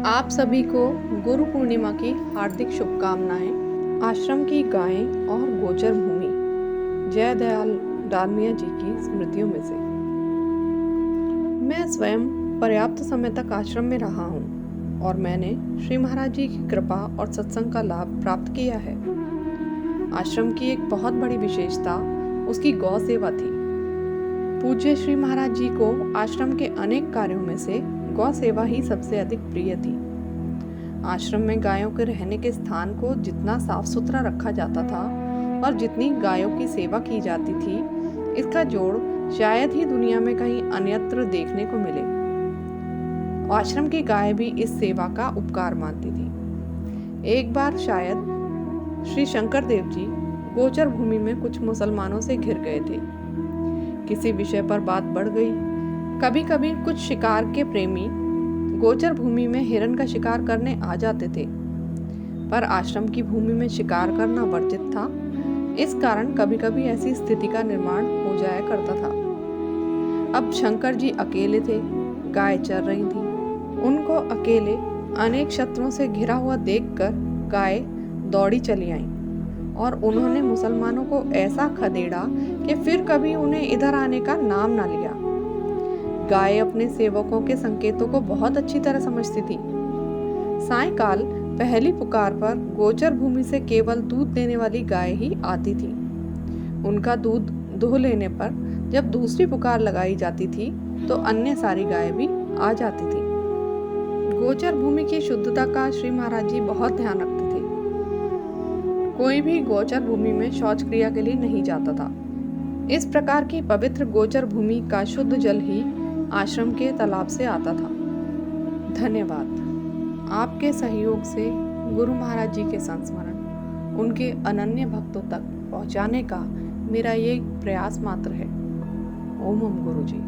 आप सभी को गुरु पूर्णिमा की हार्दिक शुभकामनाएं। आश्रम की गायें और गोचर भूमि जय दयाल डालमिया जी की स्मृतियों में से। मैं स्वयं पर्याप्त समय तक आश्रम में रहा हूँ और मैंने श्री महाराज जी की कृपा और सत्संग का लाभ प्राप्त किया है। आश्रम की एक बहुत बड़ी विशेषता उसकी गौ सेवा थी। पूज्य श्री महाराज जी को आश्रम के अनेक कार्यों में से गौ सेवा ही सबसे अधिक प्रिय थी। आश्रम में गायों के रहने के स्थान को जितना साफ सुथरा रखा जाता था और जितनी गायों की सेवा की जाती थी, इसका जोड़ शायद ही दुनिया में कहीं अन्यत्र देखने को मिले। आश्रम की गाय भी इस सेवा का उपकार मानती थी। एक बार शायद श्री शंकर देव जी गोचर भूमि में कुछ मुसलमानों से घिर गए थे। किसी विषय पर बात बढ़ गई। कभी कभी कुछ शिकार के प्रेमी गोचर भूमि में हिरन का शिकार करने आ जाते थे, पर आश्रम की भूमि में शिकार करना वर्जित था। इस कारण कभी कभी ऐसी स्थिति का निर्माण हो जाया करता था। अब शंकर जी अकेले थे, गाय चर रही थी। उनको अकेले अनेक शत्रुओं से घिरा हुआ देखकर गाय दौड़ी चली आई और उन्होंने मुसलमानों को ऐसा खदेड़ा कि फिर कभी उन्हें इधर आने का नाम ना लिया। गाय अपने सेवकों के संकेतों को बहुत अच्छी तरह समझती थी। सायंकाल पहली पुकार पर गोचर भूमि से केवल दूध देने वाली गाय ही आती थी। उनका दूध दुह लेने पर जब दूसरी पुकार लगाई जाती थी तो अन्य सारी गाय भी आ जाती थी। गोचर भूमि की शुद्धता का श्री महाराज जी बहुत ध्यान रखते थे। कोई भी गोचर भूमि में शौच क्रिया के लिए नहीं जाता था। इस प्रकार की पवित्र गोचर भूमि का शुद्ध जल ही आश्रम के तालाब से आता था। धन्यवाद। आपके सहयोग से गुरु महाराज जी के संस्मरण उनके अनन्य भक्तों तक पहुंचाने का मेरा ये प्रयास मात्र है। ओम गुरु जी।